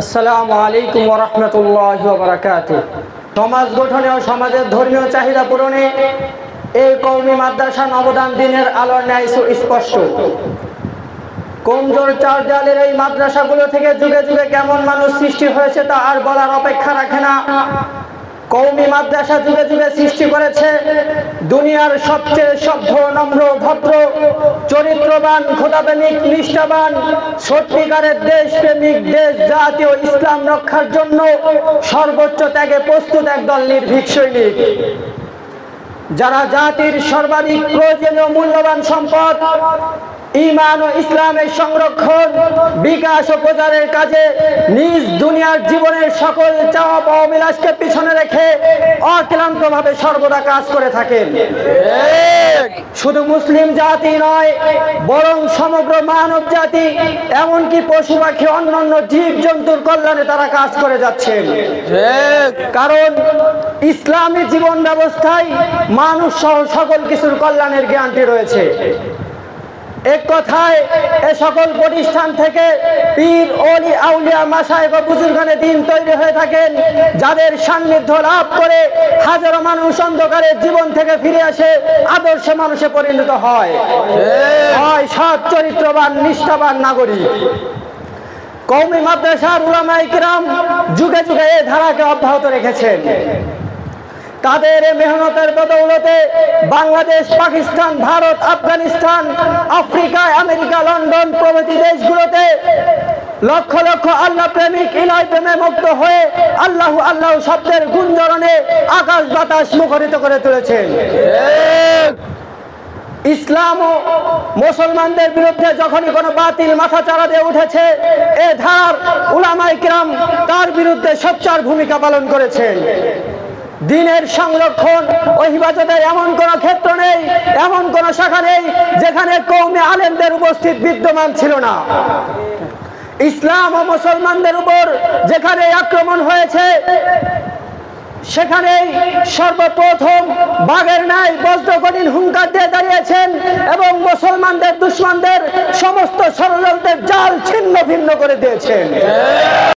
আসসালামু আলাইকুম ওয়া রাহমাতুল্লাহি ওয়া বারাকাতুহু। সমাজ গঠনে ও সমাজের ধর্মীয় চাহিদা পূরণে এই কওমি মাদ্রাসার অবদান দিনের আলোর ন্যায় সুস্পষ্ট। কমজোর চার দেয়ালের এই মাদ্রাসাগুলো থেকে যুগে যুগে কেমন মানুষ সৃষ্টি হয়েছে তা আর বলার অপেক্ষা রাখে না। কওমি মাদ্রাসা যুগে যুগে সৃষ্টি করেছে দুনিয়ার সবচেয়ে সভ্য, নম্র, ভদ্র, চরিত্রবান, খোদাপ্রেমিক, নিষ্ঠাবান, সত্যিকারের দেশপ্রেমিক, দেশ জাতি ও ইসলাম রক্ষার জন্য সর্বোচ্চ ত্যাগে প্রস্তুত একদল নির্ভীক সৈনিক, যারা জাতির সর্বাধিক প্রয়োজনীয় মূল্যবান সম্পদ ঈমান ও ইসলামের সংরক্ষণ, বিকাশ ও প্রচারের কাজে নিজ দুনিয়ার জীবনের সকল চাওয়া পাওয়া বিলাসকে পিছনে রেখে অক্লান্তভাবে সর্বদা কাজ করে থাকেন। শুধু মুসলিম জাতি নয়, বরং সমগ্র মানব জাতি, এমনকি পশু পাখি, অন্যান্য জীব জন্তুর কল্যাণে তারা কাজ করে যাচ্ছেন। কারণ ইসলামী জীবন ব্যবস্থায় মানুষ সহ সকল কিছুর কল্যাণের গ্যারান্টি রয়েছে। এক কথায় এ সকল প্রতিষ্ঠান থেকে পীর, ওলি, আউলিয়া, মাশায়েখ ও বুজুর্গানে দিন তৈরি হয়ে থাকেন, যাদের সান্নিধ্য লাভ করে হাজারো মানুষ অন্ধকারের জীবন থেকে ফিরে আসে আদর্শ মানুষে পরিণত হয় সৎ চরিত্রবান, নিষ্ঠাবান নাগরিক। কওমি মাদ্রাসার উলামায়ে কিরাম যুগে যুগে এই ধারাকে অব্যাহত রেখেছেন। তাদের মেহনতের বদৌলতে Bangladesh, Pakistan, Bharat, Afghanistan, Africa, America, London প্রভৃতি দেশগুলোতে লক্ষ লক্ষ আল্লাহ প্রেমিক ইলাহি প্রেমে মুগ্ধ হয়ে আল্লাহ আল্লাহ শব্দের গুঞ্জরণে আকাশ বাতাস মুখরিত করে তুলেছেন। ইসলাম ও মুসলমানদের বিরুদ্ধে যখনই কোনো বাতিল মাথা চাড়া দিয়ে উঠেছে, এ ধার উলামায়ে কিরাম তার বিরুদ্ধে সোচ্চার ভূমিকা পালন করেছেন। দ্বীনের সংরক্ষণ ও হিফাজতের এমন কোন ক্ষেত্র নেই, এমন কোন শাখা নেই যেখানে কওমি আলেমদের উপস্থিত বিদ্যমান ছিল না। ইসলাম ও মুসলমানদের উপর যেখানে আক্রমণ হয়েছে, সেখানেই সর্বপ্রথম বাঘের ন্যায় বজ্রকঠিন হুঙ্কার দিয়ে দাঁড়িয়েছেন এবং মুসলমানদের দুশমনদের সমস্ত ষড়যন্ত্রের জাল ছিন্ন ভিন্ন করে দিয়েছেন।